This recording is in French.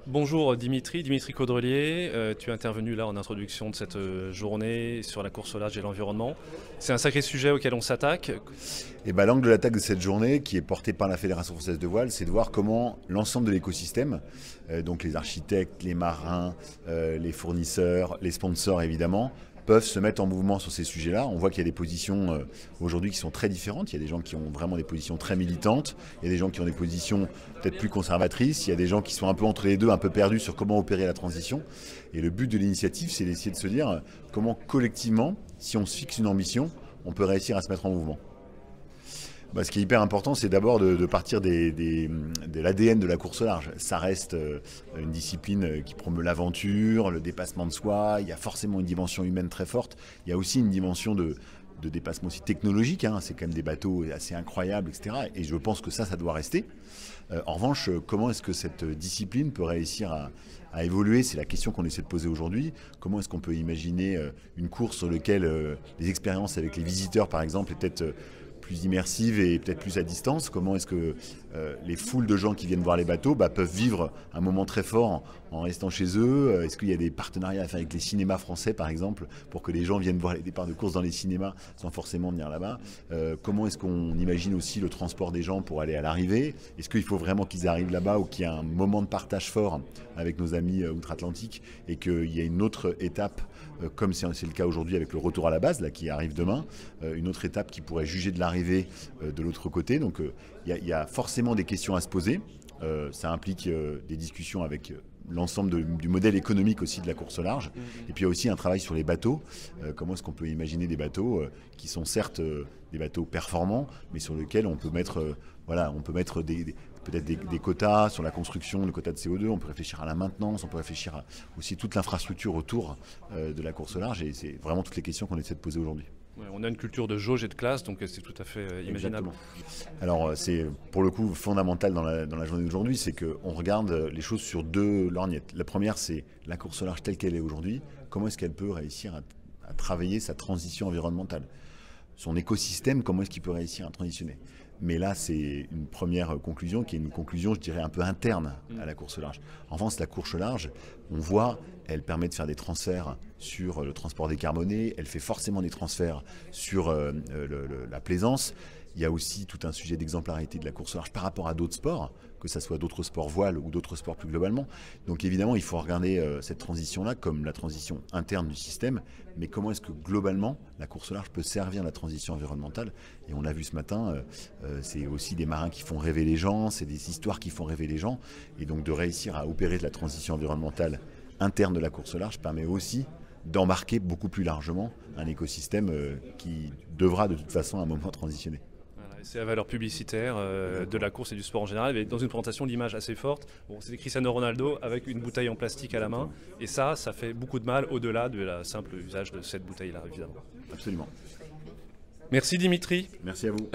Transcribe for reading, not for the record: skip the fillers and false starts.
Bonjour Dimitri Caudrelier, tu es intervenu là en introduction de cette journée sur la course au large et l'environnement. C'est un sacré sujet auquel on s'attaque. Et ben, l'angle de l'attaque de cette journée, qui est porté par la Fédération française de voile, c'est de voir comment l'ensemble de l'écosystème, donc les architectes, les marins, les fournisseurs, les sponsors évidemment, peuvent se mettre en mouvement sur ces sujets-là. On voit qu'il y a des positions aujourd'hui qui sont très différentes. Il y a des gens qui ont vraiment des positions très militantes, il y a des gens qui ont des positions peut-être plus conservatrices, il y a des gens qui sont un peu entre les deux, un peu perdus sur comment opérer la transition. Et le but de l'initiative, c'est d'essayer de se dire comment collectivement, si on se fixe une ambition, on peut réussir à se mettre en mouvement. Ce qui est hyper important, c'est d'abord de partir de l'ADN de la course au large. Ça reste une discipline qui promeut l'aventure, le dépassement de soi. Il y a forcément une dimension humaine très forte. Il y a aussi une dimension de dépassement aussi technologique. C'est quand même des bateaux assez incroyables, etc. Et je pense que ça doit rester. En revanche, comment est-ce que cette discipline peut réussir à évoluer? C'est la question qu'on essaie de poser aujourd'hui. Comment est-ce qu'on peut imaginer une course sur laquelle les expériences avec les visiteurs, par exemple, est peut-être plus immersive et peut-être plus à distance? Comment est-ce que les foules de gens qui viennent voir les bateaux peuvent vivre un moment très fort en restant chez eux? Est-ce qu'il y a des partenariats à faire avec les cinémas français, par exemple, pour que les gens viennent voir les départs de course dans les cinémas sans forcément venir là-bas? Comment est-ce qu'on imagine aussi le transport des gens pour aller à l'arrivée? Est-ce qu'il faut vraiment qu'ils arrivent là-bas ou qu'il y a un moment de partage fort avec nos amis outre-Atlantique et qu'il y a une autre étape, comme c'est le cas aujourd'hui avec le retour à la base là, qui arrive demain, une autre étape qui pourrait juger de l'arrivée de l'autre côté? Donc il y a forcément des questions à se poser. Ça implique des discussions avec l'ensemble du modèle économique aussi de la course au large. Et puis il y a aussi un travail sur les bateaux. Comment est-ce qu'on peut imaginer des bateaux qui sont certes des bateaux performants, mais sur lesquels on peut mettre, peut-être des quotas sur la construction, le quota de CO2, on peut réfléchir à la maintenance, on peut réfléchir à aussi toute l'infrastructure autour de la course au large. Et c'est vraiment toutes les questions qu'on essaie de poser aujourd'hui. Ouais, on a une culture de jauge et de classe, donc c'est tout à fait imaginable. Exactement. Alors c'est pour le coup fondamental dans la journée d'aujourd'hui, c'est qu'on regarde les choses sur deux lorgnettes. La première, c'est la course au large telle qu'elle est aujourd'hui. Comment est-ce qu'elle peut réussir à travailler sa transition environnementale? Son écosystème, comment est-ce qu'il peut réussir à transitionner? Mais là, c'est une première conclusion qui est une conclusion, je dirais, un peu interne à la course au large. En France, la course au large, on voit, elle permet de faire des transferts sur le transport décarboné, elle fait forcément des transferts sur la plaisance. Il y a aussi tout un sujet d'exemplarité de la course au large par rapport à d'autres sports, que ce soit d'autres sports voile ou d'autres sports plus globalement. Donc évidemment, il faut regarder cette transition-là comme la transition interne du système, mais comment est-ce que globalement la course au large peut servir la transition environnementale? Et on l'a vu ce matin, c'est aussi des marins qui font rêver les gens, c'est des histoires qui font rêver les gens. Et donc de réussir à opérer de la transition environnementale interne de la course au large permet aussi d'embarquer beaucoup plus largement un écosystème qui devra de toute façon à un moment transitionner. C'est la valeur publicitaire de la course et du sport en général. Mais dans une présentation, l'image assez forte. Bon, c'était Cristiano Ronaldo avec une bouteille en plastique à la main. Et ça fait beaucoup de mal au-delà de la simple usage de cette bouteille-là, évidemment. Absolument. Merci Dimitri. Merci à vous.